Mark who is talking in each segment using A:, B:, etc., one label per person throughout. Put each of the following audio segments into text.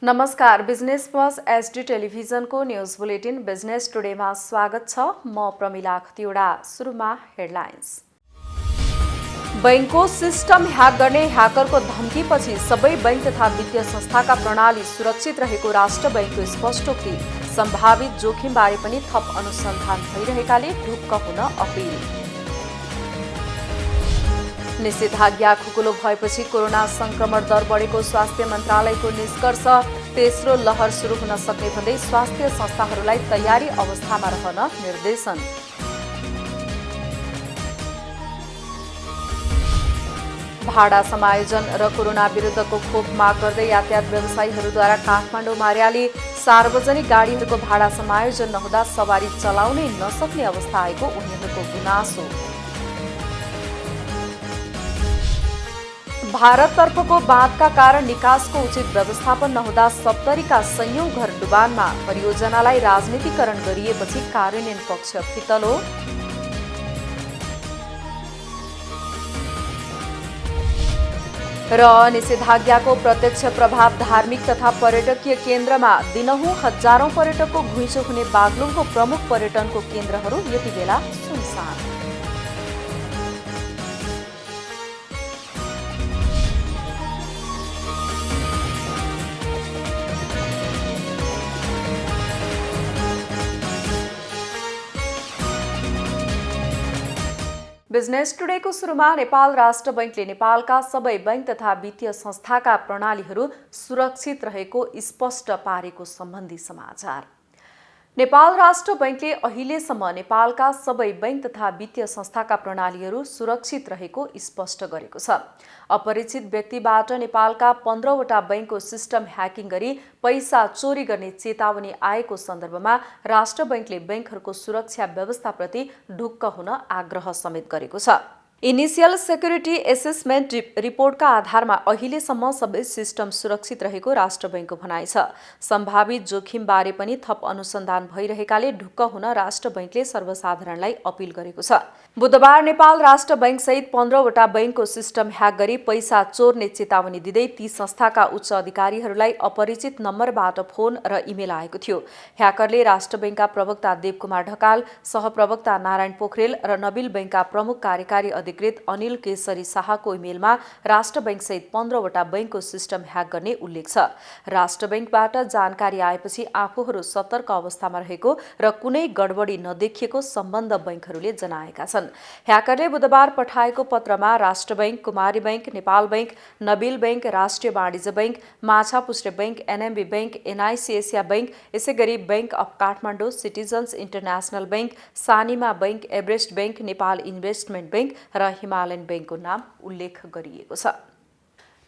A: नमस्कार, business plus HD टेलिभिजनको news bulletin business टुडेमा स्वागत छ। म प्रमिला खतिवडा। सुरुमा हेडलाइन्स। बैंकको सिस्टम ह्याक गर्ने ह्याकरको धम्कीपछि सबै बैंक तथा वित्तीय संस्थाका प्रणाली सुरक्षित रहेको राष्ट्र बैंकको स्पष्टोक्ति। सम्भावित जोखिमबारे पनि थप अनुसन्धान भइरहेकाले ढुक्क हुन अपिल। निषेधाज्ञा खुकुलो भएपछि कोरोना संक्रमण दर बढेको स्वास्थ्य मन्त्रालयको निष्कर्ष। तेस्रो लहर सुरु हुन सक्ने भन्दै स्वास्थ्य संस्थाहरूलाई तयारी अवस्थामा रहन निर्देशन। भाडा समायोजन र कोरोना विरुद्धको खोप माग गर्दै यातायात व्यवसायीहरूद्वारा काठमाडौँमा र्याली। सार्वजनिक गाडीहरूको भाडा समायोजन नहुँदा सवारी चलाउनै नसक्ने अवस्था आएको उनीहरूको गुनासो। भारततर्फको बाँधका कारण निकासको उचित व्यवस्थापन नहुँदा सप्तरीका सयौं घर डुबानमा। परियोजनालाई राजनीतिकरण गरिएपछि कार्यान्वयन पक्ष फितलो। र निषेधाज्ञाको प्रत्यक्ष प्रभाव धार्मिक तथा पर्यटकीय केन्द्रमा। दिनहुँ हजारौं पर्यटकको घुइँचो हुने बागलुङको प्रमुख पर्यटनको केन्द्रहरू यति बेला सुनसान। बिजनेस टुडेको सुरुमा नेपाल राष्ट्र बैंकले नेपालका सबै बैंक तथा वित्तीय संस्थाका प्रणालीहरू सुरक्षित रहेको स्पष्ट पारेको सम्बन्धी समाचार। नेपाल राष्ट्र बैंकले अहिलेसम्म नेपालका सबै बैंक तथा वित्तीय संस्थाका प्रणालीहरू सुरक्षित रहेको स्पष्ट गरेको छ। अपरिचित व्यक्तिबाट नेपालका 15वटा बैंकको सिस्टम ह्याकिङ गरी पैसा चोरी गर्ने चेतावनी आएको सन्दर्भमा राष्ट्र बैंकले बैंकहरूको सुरक्षा व्यवस्थाप्रति ढुक्क हुन आग्रह समेत गरेको छ। इनिसियल सेक्युरिटी एसेसमेन्ट रिपोर्टका आधारमा अहिलेसम्म सबै सिस्टम सुरक्षित रहेको राष्ट्र बैंकको भनाइ छ। सम्भावित जोखिमबारे पनि थप अनुसन्धान भइरहेकाले ढुक्क हुन राष्ट्र बैंकले सर्वसाधारणलाई अपिल गरेको छ। बुधबार नेपाल राष्ट्र बैंक सहित 15वटा बैंकको सिस्टम ह्याक गरी पैसा चोर्ने चेतावनी दिँदै ती संस्थाका उच्च अधिकारीहरूलाई अपरिचित नम्बरबाट फोन र इमेल आएको थियो। ह्याकरले राष्ट्र बैंकका प्रवक्ता देवकुमार ढकाल, सहप्रवक्ता नारायण पोखरेल र नबिल बैंकका प्रमुख कार्यकारी अधिकृत अनिल केसरी शाहको इमेलमा राष्ट्र बैंक सहित 15वटा बैंकको सिस्टम ह्याक गर्ने उल्लेख छ। राष्ट्र बैंकबाट जानकारी आएपछि आफूहरू सतर्क अवस्थामा रहेको र कुनै गडबडी नदेखिएको सम्बन्ध बैंकहरूले जनाएका छन्। ह्याकरले बुधबार पठाएको पत्रमा Rashtra bank, Kumari bank, Nepal bank, Nabil bank, Rastriya Banijya bank, Machhapuchchhre bank, NMB bank, NIC Asia bank, यसैगरी bank of Kathmandu, citizens international bank, Sanima bank, Everest bank, Nepal investment bank र हिमालयन बैंकको नाम उल्लेख गरिएको छ।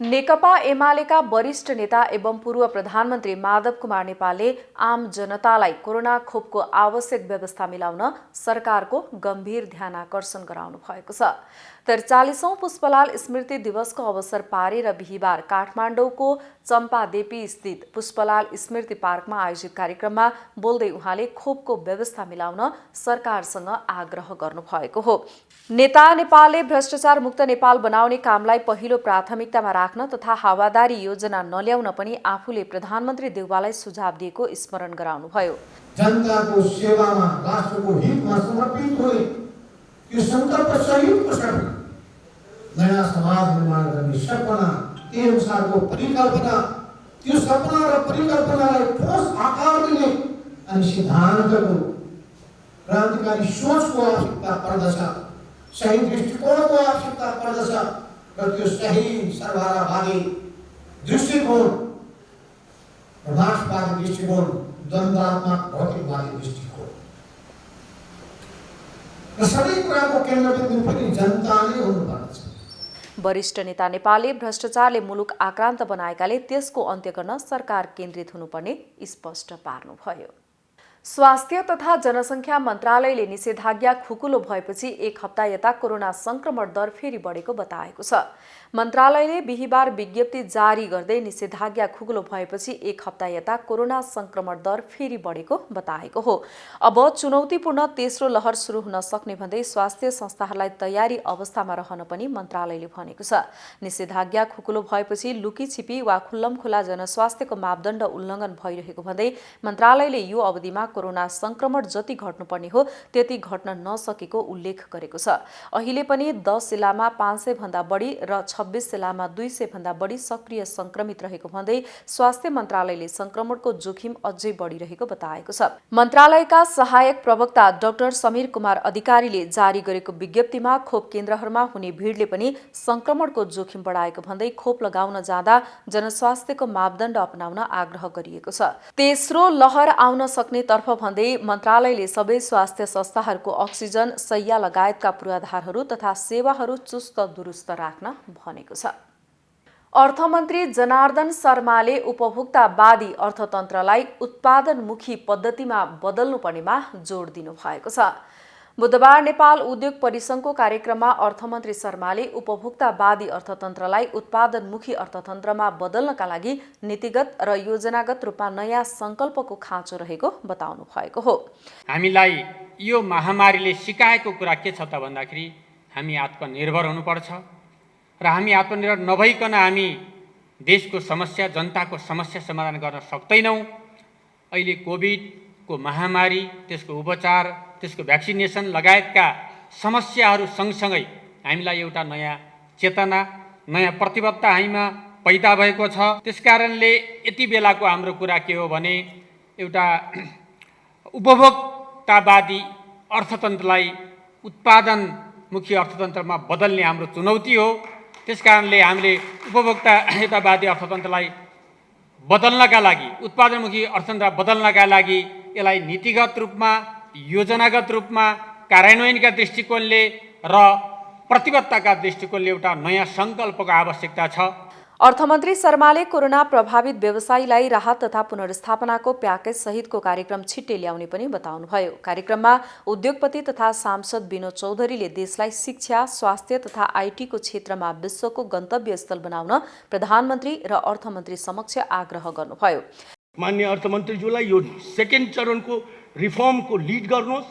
A: नेकपा एमालेका वरिष्ठ नेता एवं पूर्व प्रधानमन्त्री माधव कुमार नेपालले आम जनतालाई कोरोना खोपको आवश्यक व्यवस्था मिलाउन सरकारको गम्भीर ध्यानाकर्षण गराउनु भएको छ। 43औं पुष्पलाल स्मृति दिवसको अवसर पारेर बिहिबार काठमाडौँको चम्पादेवी स्थित पुष्पलाल स्मृति पार्कमा आयोजित कार्यक्रममा बोल्दै उहाँले खोपको व्यवस्था मिलाउन सरकारसँग आग्रह गर्नुभएको हो। नेता नेपालले भ्रष्टाचार मुक्त नेपाल बनाउने कामलाई पहिलो प्राथमिकतामा राख्न तथा हावादारी योजना नल्याउन पनि आफूले प्रधानमन्त्री देउवालाई सुझाव दिएको स्मरण गराउनुभयो।
B: जनताको सेवामा राष्ट्रको हितमा समर्पित हुने यो संकल्प सहितको सपना, नयाँ समाज निर्माण गर्ने सपना, त्यही अनुसारको परिकल्पना, त्यो सपना र परिकल्पनालाई ठोस आकार दिने अनि सिद्धान्तको क्रान्तिकारी सोचको आवश्यकता पर्दछ, सही दृष्टिकोणको आवश्यकता पर्दछ र त्यो सही सर्वहारावादी दृष्टिकोण, राष्ट्रवादी दृष्टिकोण, द्वन्द्वात्मक भौतिकवादी दृष्टिकोण र सबै कुराको केन्द्रबिन्दु पनि जनता नै हुनुपर्छ।
A: वरिष्ठ नेता नेपालले भ्रष्टाचारले मुलुक आक्रान्त बनाएकाले त्यसको अन्त्य गर्न सरकार केन्द्रित हुनुपर्ने स्पष्ट पार्नुभयो। स्वास्थ्य तथा जनसङ्ख्या मन्त्रालयले निषेधाज्ञा खुकुलो भएपछि एक हप्ता यता कोरोना संक्रमण दर फेरि बढेको बताएको छ। मन्त्रालयले बिहीबार विज्ञप्ति जारी गर्दै निषेधाज्ञा खुकुलो भएपछि एक हप्ता यता कोरोना संक्रमण दर फेरि बढेको बताएको हो। अब चुनौतीपूर्ण तेस्रो लहर सुरु हुन सक्ने भन्दै स्वास्थ्य संस्थाहरूलाई तयारी अवस्थामा रहन पनि मन्त्रालयले भनेको छ। निषेधाज्ञा खुकुलो भएपछि लुकीछिपी वा खुल्लमखुल्ला जनस्वास्थ्यको मापदण्ड उल्लङ्घन भइरहेको भन्दै मन्त्रालयले यो अवधिमा कोरोना संक्रमण जति घट्नुपर्ने हो त्यति घट्न नसकेको उल्लेख गरेको छ। अहिले पनि 10 जिल्लामा 500 भन्दा बढी र 26 जिल्लामा 200 भन्दा बढी सक्रिय संक्रमित रहेको भन्दै स्वास्थ्य मन्त्रालयले संक्रमणको जोखिम अझै बढिरहेको बताएको छ। मन्त्रालयका सहायक प्रवक्ता डाक्टर समीर कुमार अधिकारीले जारी गरेको विज्ञप्तिमा खोप केन्द्रहरूमा हुने भिडले पनि संक्रमणको जोखिम बढाएको भन्दै खोप लगाउन जाँदा जनस्वास्थ्यको मापदण्ड अपनाउन आग्रह गरिएको छ। तेस्रो लहर आउन सक्ने तर्फ भन्दै मन्त्रालयले सबै स्वास्थ्य संस्थाहरूको अक्सिजन, शैय्या लगायतका पूर्वाधारहरू तथा सेवाहरू चुस्त दुरुस्त राख्न भनेको छ। अर्थमन्त्री जनार्दन शर्माले उपभोक्तावादी अर्थतन्त्रलाई उत्पादनमुखी पद्धतिमा बदल्नुपर्नेमा जोड दिनु भएको छ। बुधबार नेपाल उद्योग परिसङ्घको कार्यक्रममा अर्थमन्त्री शर्माले उपभोक्तावादी अर्थतन्त्रलाई उत्पादनमुखी अर्थतन्त्रमा बदल्नका लागि नीतिगत र योजनागत रूपमा नयाँ सङ्कल्पको खाँचो रहेको बताउनु भएको हो।
C: हामीलाई यो महामारीले सिकाएको कुरा के छ त भन्दाखेरि हामी आत्मनिर्भर हुनुपर्छ र हामी आत्मनिर्भर नभइकन हामी देशको समस्या, जनताको समस्या समाधान गर्न सक्दैनौँ। अहिले कोभिडको महामारी, त्यसको उपचार, त्यसको भ्याक्सिनेसन लगायतका समस्याहरू सँगसँगै हामीलाई एउटा नयाँ चेतना, नयाँ प्रतिबद्धता हामीमा पैदा भएको छ। त्यसकारणले यति बेलाको हाम्रो कुरा के हो भने एउटा उपभोक्तावादी अर्थतन्त्रलाई उत्पादनमुखी अर्थतन्त्रमा बदल्ने हाम्रो चुनौती हो। त्यसकारणले हामीले उपभोक्तावादी अर्थतन्त्रलाई बदल्नका लागि, उत्पादनमुखी अर्थतन्त्र बदल्नका लागि यसलाई नीतिगत रूपमा, योजनागत रूपमा, कार्यान्वयनका दृष्टिकोणले र प्रतिबद्धताका दृष्टिकोणले एउटा नयाँ सङ्कल्पको आवश्यकता छ।
A: अर्थमन्त्री शर्माले कोरोना प्रभावित व्यवसायीलाई राहत तथा पुनर्स्थापनाको प्याकेज सहितको कार्यक्रम छिट्टै ल्याउने पनि बताउनुभयो। कार्यक्रममा उद्योगपति तथा सांसद विनोद चौधरीले देशलाई शिक्षा, स्वास्थ्य तथा आइटीको क्षेत्रमा विश्वको गन्तव्य स्थल बनाउन प्रधानमन्त्री र अर्थमन्त्री समक्ष आग्रह गर्नुभयो।
D: माननीय अर्थमन्त्रीज्यूलाई यो सेकेन्ड चरणको रिफर्मको लिड गर्नुहोस्।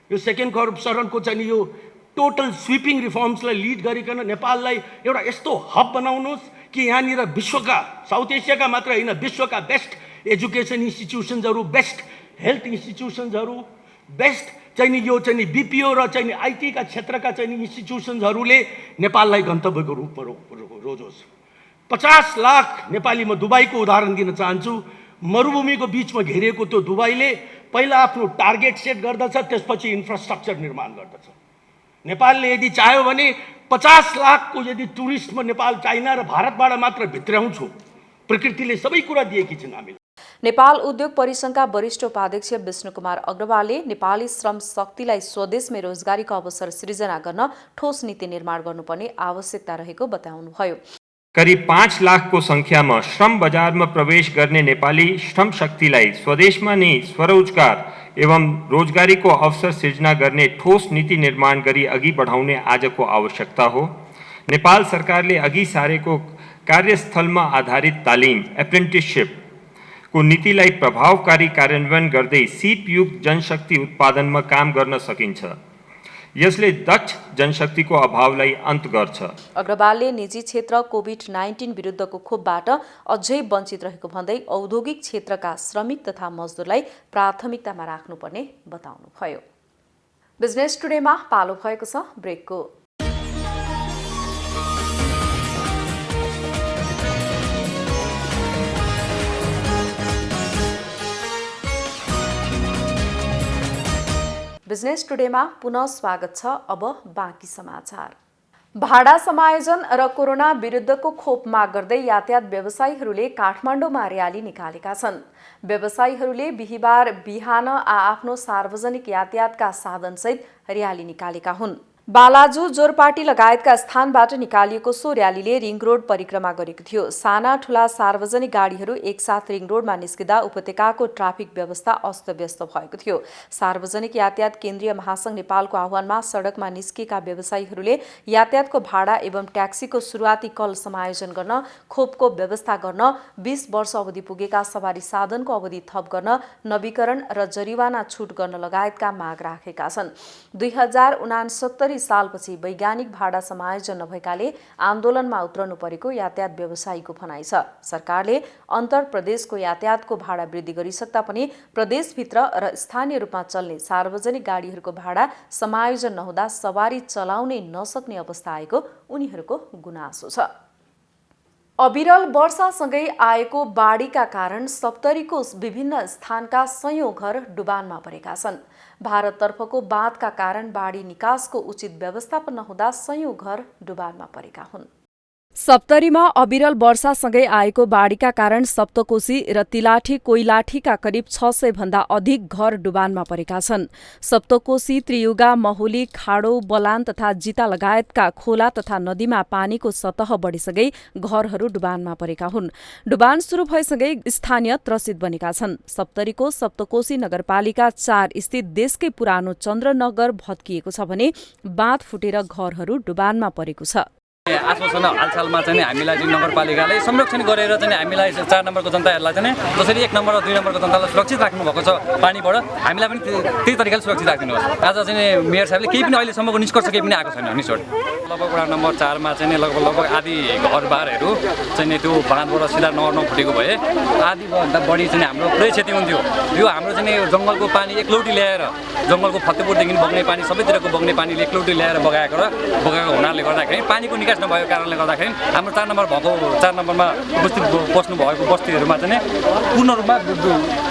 D: यो सेकेन्ड चरणको चाहिँ यो टोटल स्विपिङ रिफर्म्सलाई लिड गरिकन नेपाललाई एउटा यस्तो हब बनाउनुहोस् कि यहाँनिर विश्वका, साउथ एसियाका मात्र होइन, विश्वका बेस्ट एजुकेसन इन्स्टिट्युसन्सहरू, बेस्ट हेल्थ इन्स्टिट्युसन्सहरू, बेस्ट चाहिँ यो चाहिँ बिपिओ र चाहिँ आइटीका क्षेत्रका चाहिँ इन्स्टिट्युसन्सहरूले नेपाललाई गन्तव्यको रूपमा रोजोस्। 50 लाख नेपाली, म दुबईको उदाहरण दिन चाहन्छु। मरुभूमिको बिचमा घेरिएको त्यो दुबईले पहिला आफ्नो टार्गेट सेट गर्दछ, त्यसपछि इन्फ्रास्ट्रक्चर निर्माण गर्दछ। नेपालले यदि चाह्यो भने 50 लाखको यदि टुरिस्टमा नेपाल, चाइना र भारतबाट मात्र भित्र्याउँछु। प्रकृतिले सबै कुरा दिएकी छिन् हामीले।
A: नेपाल उद्योग परिसङ्घका वरिष्ठ उपाध्यक्ष विष्णुकुमार अग्रवालले नेपाली श्रम शक्तिलाई स्वदेशमै रोजगारीको अवसर सृजना गर्न ठोस नीति निर्माण गर्नुपर्ने आवश्यकता रहेको बताउनुभयो।
E: करिब 5 लाखको सङ्ख्यामा श्रम बजारमा प्रवेश गर्ने नेपाली श्रम शक्तिलाई स्वदेशमा नै स्वरोजगार एवं रोजगारीको अवसर सृजना गर्ने ठोस नीति निर्माण गरी अघि बढाउने आजको आवश्यकता हो। नेपाल सरकारले अघि सारेको कार्यस्थलमा आधारित तालिम, एप्रेन्टिससिपको नीतिलाई प्रभावकारी कार्यान्वयन गर्दै सिपयुक्त जनशक्ति उत्पादनमा काम गर्न सकिन्छ। यसले दक्ष जनशक्तिको अभावलाई अन्त गर्छ।
A: अग्रवालले निजी क्षेत्र कोभिड-19 विरुद्धको खोपबाट अझै वञ्चित रहेको भन्दै औद्योगिक क्षेत्रका श्रमिक तथा मजदुरलाई प्राथमिकतामा राख्नुपर्ने बताउनुभयो। बिजनेस टुडेमा पालो भएको छ ब्रेकको। बिजनेस टुडेमा पुनः स्वागत छ। अब बाँकी समाचार। भाडा समायोजन र कोरोना विरुद्धको खोप माग गर्दै यातायात व्यवसायीहरूले काठमाडौँमा र्याली निकालेका छन्। व्यवसायीहरूले बिहीबार बिहान आफ्नो सार्वजनिक यातायातका साधनसहित र्याली निकालेका हुन्। बालाजु जोरपाटी लगायतका स्थानबाट निकालिएको सो र्यालीले रिङ रोड परिक्रमा गरेको थियो। साना ठूला सार्वजनिक गाडीहरू एकसाथ रिङ रोडमा निस्किँदा उपत्यकाको ट्राफिक व्यवस्था अस्तव्यस्त भएको थियो। सार्वजनिक यातायात केन्द्रीय महासंघ नेपालको आह्वानमा सडकमा निस्किएका व्यवसायीहरूले यातायातको भाडा एवं ट्याक्सीको सुरुवाती कल समायोजन गर्न, खोपको व्यवस्था गर्न, 20 वर्ष अवधि पुगेका सवारी साधनको अवधि थप गर्न, नवीकरण र जरिवाना छुट गर्न लगायतका माग राखेका छन्। 2069 सालपछि वैज्ञानिक भाडा समायोजन नभएकाले आन्दोलनमा उत्रनु परेको यातायात व्यवसायीको भनाइ छ। सरकारले अन्तर प्रदेशको यातायातको भाडा वृद्धि गरिसक्दा पनि प्रदेशभित्र र स्थानीय रूपमा चल्ने सार्वजनिक गाडीहरूको भाडा समायोजन नहुँदा सवारी चलाउनै नसक्ने अवस्था आएको उनीहरूको गुनासो छ। अविरल वर्षासँगै आएको बाढीका कारण सप्तरीको विभिन्न स्थानका सयौं घर डुबानमा परेका छन्। भारततर्फको बाँधका कारण बाढी निकासको उचित व्यवस्थापन नहुँदा सयौं घर डुबानमा परेका हुन्। सप्तरीमा अविरल वर्षासँगै आएको बाढीका कारण सप्तकोशी र तिलाठी कोइलाठीका करिब 600 भन्दा अधिक घर डुबानमा परेका छन्। सप्तकोशी, त्रियुगा, महुली, खाडो, बलान तथा जिता लगायतका खोला तथा नदीमा पानीको सतह बढिसकै घरहरू डुबानमा परेका हुन्। डुबान सुरु भएसँगै स्थानीय त्रसित बनेका छन्। सप्तरीको सप्तकोशी नगरपालिका 4 स्थित देशकै पुरानो चन्द्रनगर भत्किएको छ भने बाँध फुटेर घरहरू डुबानमा परेको छ।
F: आश्वासन हालसालमा चाहिँ हामीलाई चाहिँ नगरपालिकाले संरक्षण गरेर चाहिँ हामीलाई 4 नम्बरको जनताहरूलाई चाहिँ जसरी 1 नम्बर र 2 नम्बरको जनतालाई सुरक्षित राख्नु भएको छ पानीबाट, हामीलाई पनि त्यही तरिकाले सुरक्षित राखिदिनुहोस्। आज चाहिँ मेयर साहबले केही पनि अहिलेसम्मको निष्कर्ष केही पनि आएको छैन। निष्कर्ष लगभग वडा नम्बर 4 मा चाहिँ लगभग आधी घरबारहरू चाहिँ त्यो बाँधबाट सिधा नफुटेको भए आधी भन्दा बढी चाहिँ हाम्रो पुरै क्षति हुन्थ्यो। यो हाम्रो चाहिँ जङ्गलको पानी एकलौटी ल्याएर जङ्गलको फतेपुरदेखि बग्ने पानी सबैतिरको बग्ने पानीले एकलौटी ल्याएर बगाएको हुनाले गर्दाखेरि पानीको निकास नभएको कारणले गर्दाखेरि हाम्रो 4 नम्बर भएको 4 नम्बरमा उपस्थित बस्नु भएको बस्तीहरूमा चाहिँ पूर्ण रूपमा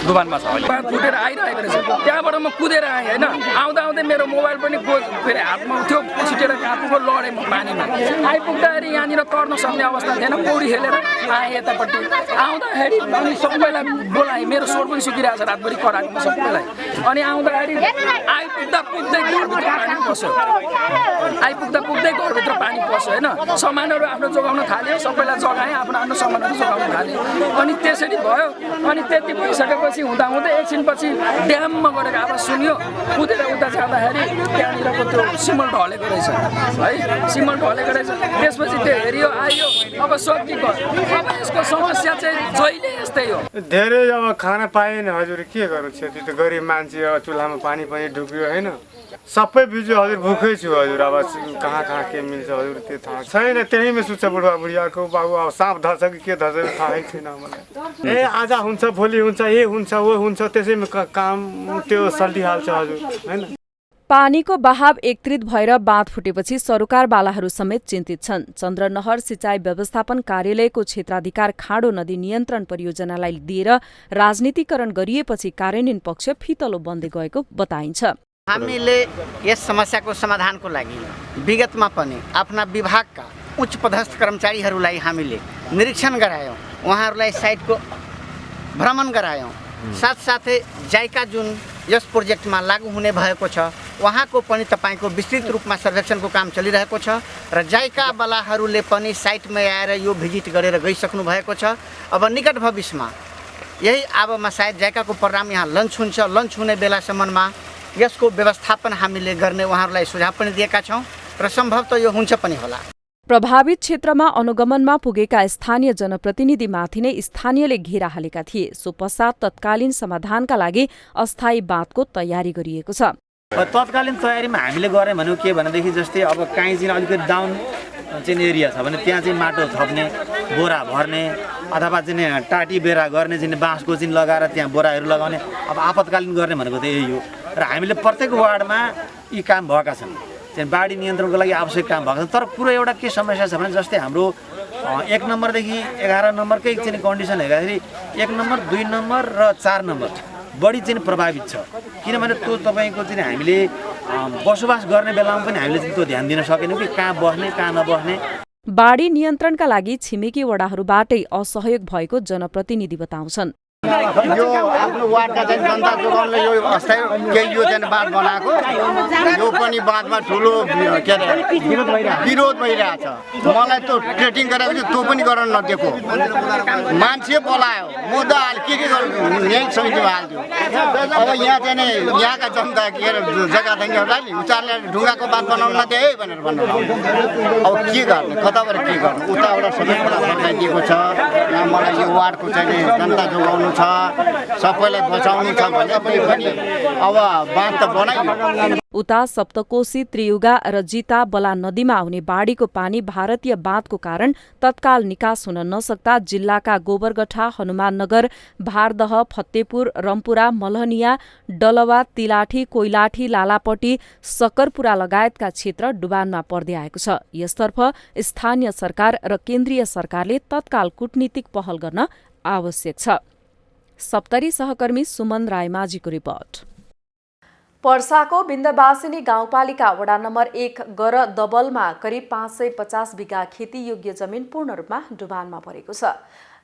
F: डुबानमा छ। अहिले
G: बाँध फुटेर आइरहेको रहेछ। त्यहाँबाट म कुदेर आएँ होइन, आउँदा आउँदै मेरो मोबाइल पनि फेरि हातमा थियो, छिटेर कापुको लडेँ म पानीमा। आइपुग्दाखेरि यहाँनिर तर्न सक्ने अवस्था थिएन, पौडी खेलेर आएँ यतापट्टि। आउँदाखेरि अनि सबैलाई बोलाएँ, मेरो स्वर पनि सुकिरहेको छ रातभरि कराएको सबैलाई। अनि आउँदाखेरि आइपुग्दा पुग्दै घरभित्र पानी पस्यो, आइपुग्दा पुग्दै घरभित्र पानी पस्यो होइन। सामानहरू आफ्नो जोगाउन थाल्यो, सबैलाई जगाएँ, आफ्नो आफ्नो सामानहरू जोगाउन थाल्यो। अनि त्यसरी भयो। अनि त्यति भइसकेपछि हुँदाहुँदै एकछिनपछि ड्याममा गरेको आवाज सुन्यो। कुदेर उता जाँदाखेरि त्यहाँनिरको त्यो सिमल ढलेको रहेछ है, सिमल ढलेको रहेछ। त्यसपछि त्यो हेरियो आयो, अब सकियो। अब यसको समस्या चाहिँ जहिले यस्तै हो।
H: धेरै अब खाना पाएन हजुर, के गर्नु, क्षति त गरिब मान्छे, चुल्हामा पानी पनि डुब्यो होइन। सबै बिजु हजुर भुखै छु हजुर। अब कहाँ कहाँ के मिल्छ हजुर त्यो थाहा छैन। त्यहीँमा सुत्छ बुढा बुढियाको बाबु। अब साँप धर्छ कि के धर्छ थाहै छैन मलाई। आज हुन्छ, भोलि हुन्छ, ए हुन्छ वो हुन्छ, त्यसैमा काम त्यो सल्टिहाल्छ हजुर होइन।
A: पानीको बहाव एकत्रित भएर बाँध फुटेपछि सरोकारवालाहरू समेत चिन्तित छन्। चन्द्रनहर सिँचाइ व्यवस्थापन कार्यालयको क्षेत्राधिकार खाडो नदी नियन्त्रण परियोजनालाई दिएर राजनीतिकरण गरिएपछि कार्यान्वयन पक्ष फितलो बन्दै गएको बताइन्छ।
I: हामीले यस समस्याको समाधानको लागि विगतमा पनि आफ्ना विभागका उच्च पदस्थ कर्मचारीहरूलाई हामीले निरीक्षण गरायौँ, उहाँहरूलाई साइटको भ्रमण गरायौँ। साथसाथै जाइका जुन यस प्रोजेक्टमा लागू हुने भएको छ उहाँको पनि तपाईँको विस्तृत रूपमा सर्वेक्षणको काम चलिरहेको छ र जाइकावालाहरूले पनि साइटमा आएर यो भिजिट गरेर गइसक्नु भएको छ। अब निकट भविष्यमा यही आवमा सायद जाइकाको प्रोग्राम यहाँ लन्च हुन्छ। लन्च हुने बेलासम्ममा यसको व्यवस्थापन हामीले गर्ने उहाँहरूलाई सुझाव पनि दिएका छौँ र सम्भवतः यो हुन्छ पनि होला।
A: प्रभावित क्षेत्रमा अनुगमनमा पुगेका स्थानीय जनप्रतिनिधिमाथि नै स्थानीयले घेरा हालेका थिए। सो पश्चात तत्कालीन समाधानका लागि अस्थायी बाँधको तयारी गरिएको छ।
J: तत्कालीन तयारीमा हामीले गऱ्यौँ भने के भनेदेखि जस्तै अब काहीँ चाहिँ अलिकति डाउन चाहिँ एरिया छ भने त्यहाँ चाहिँ माटो थप्ने, बोरा भर्ने अथवा चाहिँ टाटी बेरा गर्ने, चाहिँ बाँसको चाहिँ लगाएर त्यहाँ बोराहरू लगाउने। अब आपतकालीन गर्ने भनेको त यही हो र हामीले प्रत्येक वार्डमा यी काम भएका छन्। चाहिँ बाढी नियन्त्रणको लागि आवश्यक काम भएको छ। तर कुरो एउटा के समस्या छ भने जस्तै हाम्रो 1 नम्बरदेखि 11 नम्बरकै चाहिँ कन्डिसन हेर्दाखेरि 1 नम्बर, 2 नम्बर र 4 नम्बर बढी चाहिँ प्रभावित छ। किनभने त्यो तपाईँको चाहिँ हामीले बसोबास गर्ने बेलामा पनि हामीले त्यो ध्यान दिन सकेनौँ कि कहाँ बस्ने कहाँ नबस्ने।
A: बाढी नियन्त्रणका लागि छिमेकी वडाहरूबाटै असहयोग भएको जनप्रतिनिधि बताउँछन्।
I: यो आफ्नो वार्डका चाहिँ जनता जोगाउनले यो अस्थायी केही यो चाहिँ बाँध बनाएको यो पनि बाँधमा ठुलो के अरे विरोध भइरहेछ। मलाई त्यो ट्रेटिङ गरेको थियो त्यो पनि गर्न नदिएको, मान्छे बोलायो मुद्दा के गर्नु यहीँ समितिमा हाल्थ्यो। अब यहाँ चाहिँ नि यहाँका जनता के अरे जग्गा दैनिकहरूलाई नि उचारले ढुङ्गाको बाँध बनाउन नदिए है भनेर भन्नु। अब के गर्ने, कताबाट के गर्नु, उताबाट सबै कुरा बताइदिएको छ। यहाँ मलाई यो वार्डको चाहिँ जनता जोगाउनु छ, सबैलाई बचाउनु छ भने पनि अब बाँध त बनाइयो।
A: उता सप्तकोशी त्रियुगा र जिता बला नदीमा आउने बाढीको पानी भारतीय बाँधको कारण तत्काल निकास हुन नसक्दा जिल्लाका गोबरगठा, हनुमाननगर, भारदह, फत्तेपुर, रम्पुरा, मलहनिया, डलवा, तिलाठी, कोइलाठी, लालापट्टी, सकरपुरा लगायतका क्षेत्र डुबानमा पर्दै आएको छ। यसतर्फ स्थानीय सरकार र केन्द्रीय सरकारले तत्काल कूटनीतिक पहल गर्न आवश्यक छ। सप्तरी सहकर्मी सुमन रायमाझीको रिपोर्ट। पर्साको बिन्दवासिनी गाउँपालिका वडा नम्बर 1 गर दबलमा करिब 550 बिघा खेतीयोग्य जमिन पूर्ण रूपमा डुबानमा परेको छ।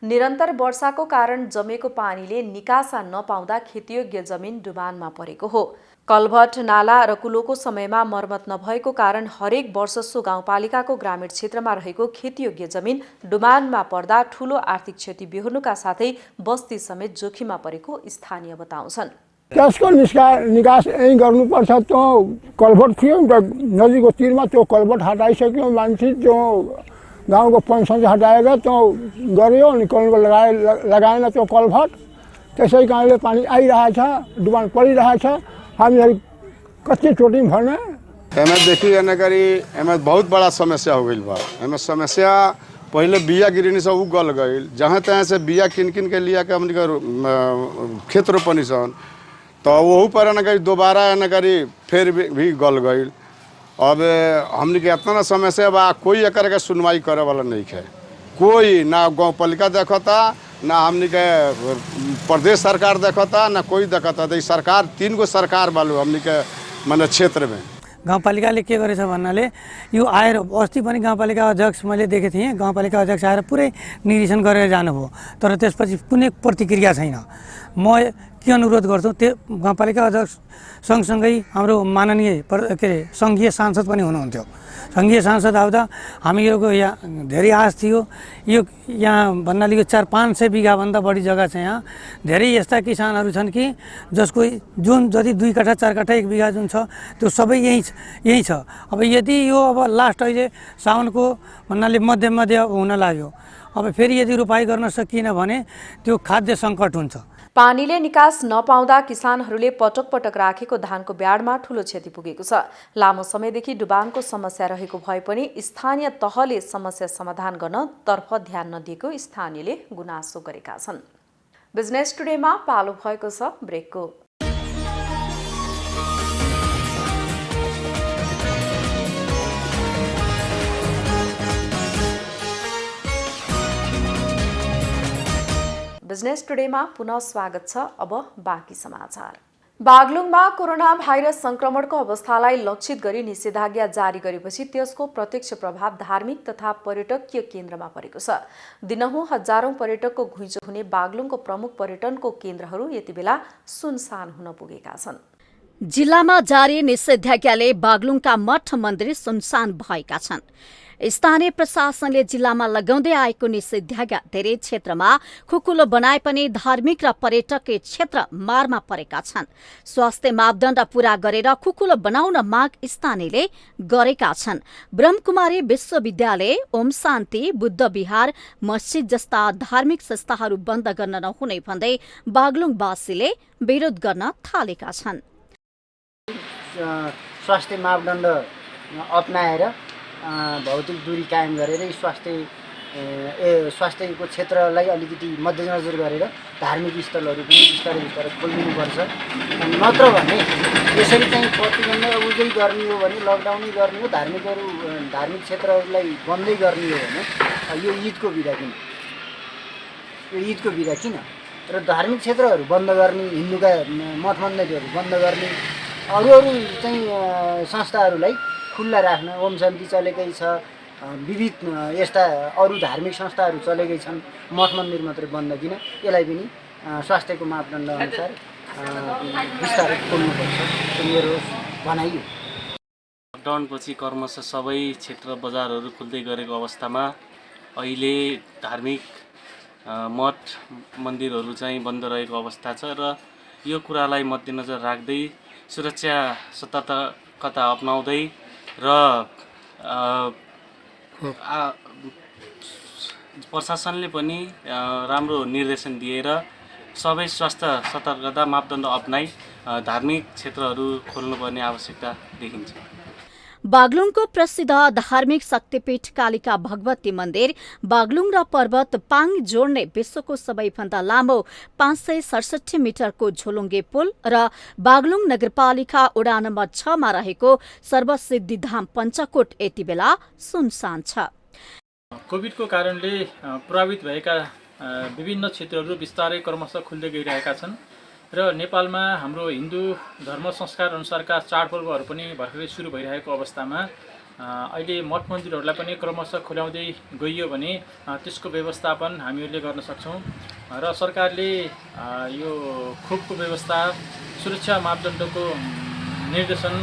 A: निरन्तर वर्षाको कारण जमेको पानीले निकासा नपाउँदा खेतीयोग्य जमिन डुबानमा परेको हो। कलभट, नाला र कुलोको समयमा मर्मत नभएको कारण हरेक वर्ष सो गाउँपालिकाको ग्रामीण क्षेत्रमा रहेको खेतीयोग्य जमिन डुबानमा पर्दा ठूलो आर्थिक क्षति बेहोर्नुका साथै बस्ती समेत जोखिममा परेको स्थानीय बताउँछन्।
K: त्यसको निकास यहीँ गर्नुपर्छ। त्यो कलभट थियो नदीको तिरमा, त्यो कलभट हटाइसक्यो, मान्छे त्यो गाउँको पञ्चायत हटाएर त्यो गर्यो अनि कलभट लगाएन त्यो कलभट, त्यसै कारणले पानी आइरहेछ, डुबान परिरहेछ। हामीहरू कति चोटि भने
L: एमे देखी एने करी एमे बहुत बड़ा समस्या हो गई बा। एमे समस्या पहले बिया गिरनी से उ गल गई, जहाँ तहाँ से बिया किन किन के लिया के हमनी के खेत रोपनी सन, तो वही पर एने करी दोबारा एने करी फिर भी गल गई। अब हमनी के इतना समस्या बा, कोई एकर के सुनवाई करे वाला नहीं है। कोई ना गाँव पालिका देखता, ना हमनी के प्रदेश सरकार देखता, ना कोई देखता। तो सरकार 3 गो सरकार बालू हमनी के माने क्षेत्र में।
M: गाउँपालिकाले के गरेछ भन्नाले यो आएर अस्ति पनि गाउँपालिका अध्यक्ष मैले देखेको थिएँ, गाउँपालिका अध्यक्ष आएर पुरै निरीक्षण गरेर जानुभयो, तर त्यसपछि कुनै प्रतिक्रिया छैन। म के अनुरोध गर्छु, त्यो गाउँपालिका अध्यक्ष सँगसँगै हाम्रो माननीय के अरे सङ्घीय सांसद पनि हुनुहुन्थ्यो। सङ्घीय सांसद आउँदा हामीहरूको यहाँ धेरै आश थियो। यो यहाँ भन्नाले यो 400-500 बिघाभन्दा बढी जग्गा छ। यहाँ धेरै यस्ता किसानहरू छन् कि जसको जुन जति 2 कट्ठा 4 कट्ठा 1 बिघा जुन छ त्यो सबै यही छ। अब यदि यो अब लास्ट अहिले साउनको भन्नाले मध्य हुन लाग्यो, अब फेरि यदि रोपाई गर्न सकिएन भने त्यो खाद्य सङ्कट हुन्छ।
A: पानीले निकास नपाउँदा किसानहरूले पटक पटक राखेको धानको ब्याडमा ठूलो क्षति पुगेको छ। लामो समयदेखि डुबानको समस्या रहेको भए पनि स्थानीय तहले समस्या समाधान गर्न तर्फ ध्यान नदिएको स्थानीयले गुनासो गरेका छन्। बिजनेस टुडेमा पालो भएको छ ब्रेकको। बिजनेस टुडेमा पुनः स्वागत छ। अब बाँकी समाचार। बागलुङमा कोरोना भाइरस संक्रमणको अवस्थालाई लक्षित गरी निषेधाज्ञा जारी गरेपछि त्यसको प्रत्यक्ष प्रभाव धार्मिक तथा पर्यटकीय केन्द्रमा परेको छ। दिनहुँ हजारौं पर्यटकको घुइँचो हुने बागलुङको प्रमुख पर्यटनको केन्द्रहरू यति बेला सुनसान हुन पुगेका छन्।
N: जिल्लामा जारी निषेधाज्ञाले बागलुङका मठ मन्दिर सुनसान भएका छन्। स्थानीय प्रशासनले जिल्लामा लगाउँदै आएको निषेधाज्ञा धेरै क्षेत्रमा खुकुलो बनाए पनि धार्मिक र पर्यटकीय क्षेत्र मारमा परेका छन्। स्वास्थ्य मापदण्ड पूरा गरेर खुकुलो बनाउन माग स्थानीयले गरेका छन्। ब्रह्मकुमारी विश्वविद्यालय, ओम शान्ति, बुद्ध विहार, मस्जिद जस्ता धार्मिक संस्थाहरू बन्द गर्न नहुने भन्दै बागलुङवासीले विरोध गर्न थालेका छन्।
I: स्वास्थ्य मापदण्ड अपनाएर भौतिक दूरी कायम गरेर स्वास्थ्यको क्षेत्रलाई अलिकति मध्यनजर गरेर धार्मिक स्थलहरू पनि बिस्तारै बिस्तारै खोलिदिनुपर्छ। नत्र भने यसरी चाहिँ प्रतिबन्ध उजै गर्ने हो भने, लकडाउनै गर्ने हो, धार्मिक क्षेत्रहरूलाई बन्दै गर्ने हो भने यो ईदको बिदा किन र धार्मिक क्षेत्रहरू बन्द गर्ने, हिन्दूका मठ मन्दिरहरू बन्द गर्ने, अरू चाहिँ संस्थाहरूलाई खुल्ला राख्न। ओम शान्ति चलेकै छ, विविध यस्ता अरू धार्मिक संस्थाहरू चलेकै छन्, मठ मन्दिर मात्रै बन्द किन? यसलाई पनि स्वास्थ्यको मापदण्ड अनुसार बिस्तारै खोल्नुपर्छ त्यो मेरो भनाइ हो।
O: लकडाउनपछि क्रमशः सबै क्षेत्र बजारहरू खुल्दै गरेको अवस्थामा अहिले धार्मिक मठ मन्दिरहरू चाहिँ बन्द रहेको अवस्था छ र यो कुरालाई मध्यनजर राख्दै सुरक्षा सतर्कता अपनाउँदै र प्रशासनले पनि राम्रो निर्देशन दिएर सबै स्वास्थ्य सतर्कता मापदण्ड अपनाई धार्मिक क्षेत्रहरू खोल्नुपर्ने आवश्यकता देखिन्छ।
N: बागलुङको प्रसिद्ध धार्मिक शक्तिपीठ कालिका भगवती मन्दिर बागलुङ र पर्वत पाङ जोड्ने विश्वको सबैभन्दा लामो 567 मिटरको झोलुङ्गे पुल र बागलुङ नगरपालिका वडा नम्बर 6 मा रहेको सर्वसिद्धिधाम पञ्चकोट यति बेला सुनसान छ।
P: कोभिडको कारणले प्रभावित भएका विभिन्न क्षेत्रहरू बिस्तारै क्रमशः खुल्दै गइरहेका छन् र नेपालमा हाम्रो हिन्दू धर्म संस्कार अनुसारका चाडपर्वहरू पनि भर्खरै सुरु भइरहेको अवस्थामा अहिले मठ मन्दिरहरूलाई पनि क्रमशः खुल्याउँदै गइयो भने त्यसको व्यवस्थापन हामीहरूले गर्न सक्छौँ र सरकारले यो खोपको व्यवस्था सुरक्षा मापदण्डको निर्देशन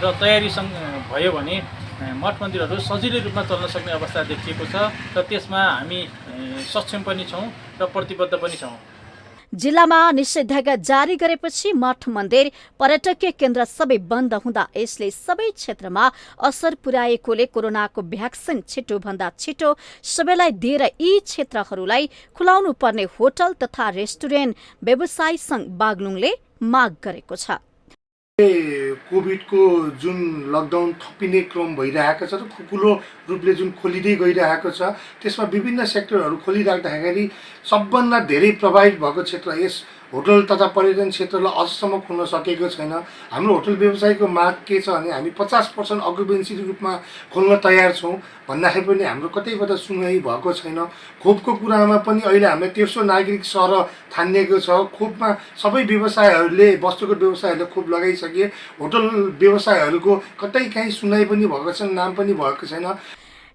P: र तयारीसँग भयो भने मठ मन्दिरहरू सजिलै रूपमा चल्न सक्ने अवस्था देखिएको छ र त्यसमा हामी सक्षम पनि छौँ र प्रतिबद्ध पनि छौँ।
N: जिल्लामा निषेधाज्ञा जारी गरेपछि मठ मन्दिर पर्यटकीय केन्द्र सबै बन्द हुँदा यसले सबै क्षेत्रमा असर पुर्याएकोले कोरोनाको भ्याक्सिन छिटोभन्दा छिटो सबैलाई दिएर यी क्षेत्रहरूलाई खुलाउनु पर्ने होटल तथा रेस्टुरेन्ट व्यवसायी सङ्घ बागलुङले माग गरेको छ।
Q: कोभिडको जुन लकडाउन थपिने क्रम भइरहेको छ र खुकुलो रूपले जुन खोलिँदै गइरहेको छ त्यसमा विभिन्न सेक्टरहरू खोलिराख्दाखेरि सबभन्दा धेरै प्रभावित भएको क्षेत्र यस होटल तथा पर्यटन क्षेत्रलाई अझसम्म खुल्न सकेको छैन। हाम्रो होटल व्यवसायको माग के छ भने हामी 50% अकुपेन्सी रूपमा खोल्न तयार छौँ भन्दाखेरि पनि हाम्रो कतैबाट सुनवाई भएको छैन। खोपको कुरामा पनि अहिले हामीले 1300 नागरिक सहर ठानिएको छ। खोपमा सबै व्यवसायहरूले वस्तुगत व्यवसायहरूले खोप लगाइसके, होटल व्यवसायहरूको कतै काहीँ सुनवाई पनि भएको छैन, नाम पनि भएको छैन।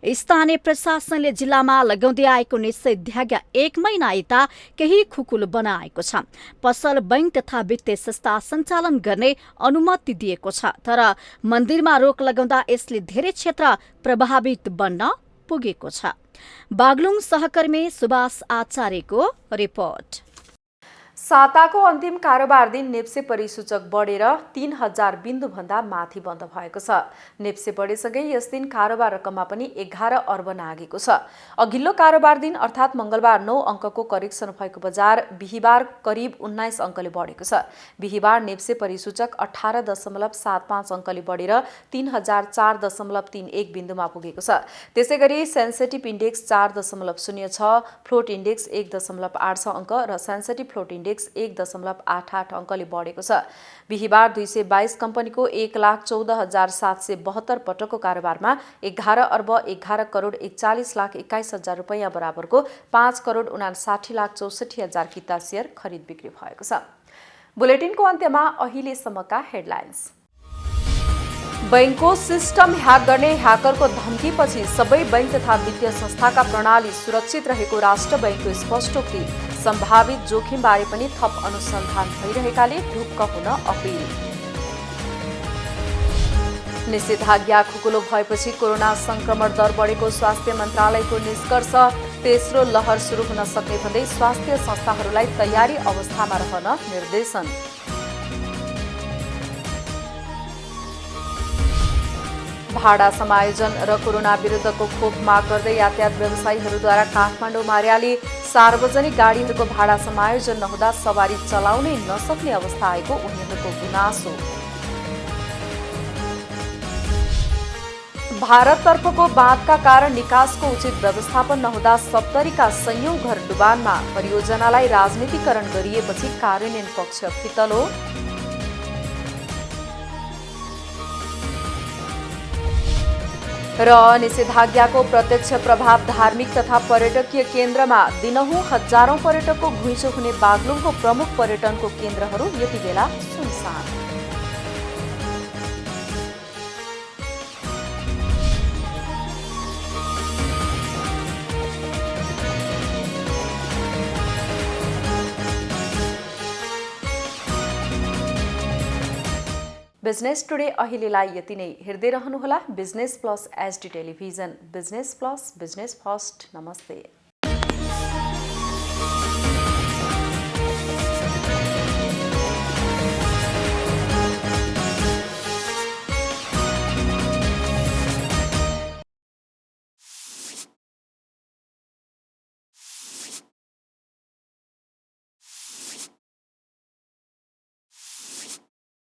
N: स्थानीय प्रशासनले जिल्लामा लगाउँदै आएको निषेधाज्ञा 1 महिना यता केही खुकुलो बनाएको छ। पसल, बैंक तथा वित्तीय संस्था सञ्चालन गर्ने अनुमति दिएको छ, तर मन्दिरमा रोक लगाउँदा यसले धेरै क्षेत्र प्रभावित बन्न पुगेको छ। बागलुङ सहकर्मी सुभाष आचार्यको रिपोर्ट।
A: साताको अन्तिम कारोबार दिन नेप्से परिसूचक बढेर 3000 बिन्दुभन्दा माथि बन्द भएको छ। नेप्से बढेसँगै यस दिन कारोबार रकममा पनि 11 अर्ब नागेको छ। अघिल्लो कारोबार दिन अर्थात् मंगलबार 9 अङ्कको करेक्सन भएको बजार बिहिबार करिब 19 अङ्कले बढेको छ। बिहिबार नेप्से परिसूचक 18.75 अङ्कले बढेर 3004.31 बिन्दुमा पुगेको छ। त्यसैगरी सेन्सेटिभ इन्डेक्स 4.06, फ्लोट इन्डेक्स 1.86 अङ्क र सेन्सेटिभ फ्लोट इन्डेक्स 1.88 अङ्कले बढेको छ। बिहिबार 222 कम्पनीको 1,14,772 पटकको कारोबारमा 11 अर्ब 11 करोड 41,21,000 रुपैयाँ बराबरको 5,59,64,000 किता सेयर खरिद बिक्री भएको छ। बुलेटिनको अन्त्यमा अहिलेसम्मका हेडलाइन्स। बैंकको सिस्टम ह्याक गर्ने ह्याकरको धम्कीपछि सबै बैंक तथा वित्तीय संस्थाका प्रणाली सुरक्षित रहेको राष्ट्र बैंकको स्पष्टोक्ति। सम्भावित जोखिमबारे पनि थप अनुसन्धान भइरहेकाले ढुक्क हुन अपिल। निषेधाज्ञा खुकुलो भएपछि कोरोना संक्रमण दर बढेको स्वास्थ्य मन्त्रालयको निष्कर्ष। तेस्रो लहर सुरु हुन सक्ने भन्दै स्वास्थ्य संस्थाहरूलाई तयारी अवस्थामा रहन निर्देशन। भाडा समायोजन र कोरोना विरुद्धको खोप माग गर्दै यातायात व्यवसायीहरूद्वारा काठमाडौँमा र्याली। सार्वजनिक गाडीहरूको भाडा समायोजन नहुँदा सवारी चलाउनै नसक्ने अवस्था आएको उनीहरूको गुनासो। भारततर्फको बाँधका कारण निकासको उचित व्यवस्थापन नहुँदा सप्तरीका सयौं घर डुबानमा। परियोजनालाई राजनीतिकरण गरिएपछि कार्यान्वयन पक्ष फितलो। र निषेधाज्ञाको प्रत्यक्ष प्रभाव धार्मिक तथा पर्यटकीय केन्द्रमा। दिनहुँ हजारौं पर्यटकको घुइँचो हुने बागलुङको प्रमुख पर्यटनको केन्द्रहरू यति बेला सुनसान। बिजनेस टुडे अहिलेलाई यति नै। हेर्दै रहनुहोला business plus HD television. Business plus, business first. नमस्ते।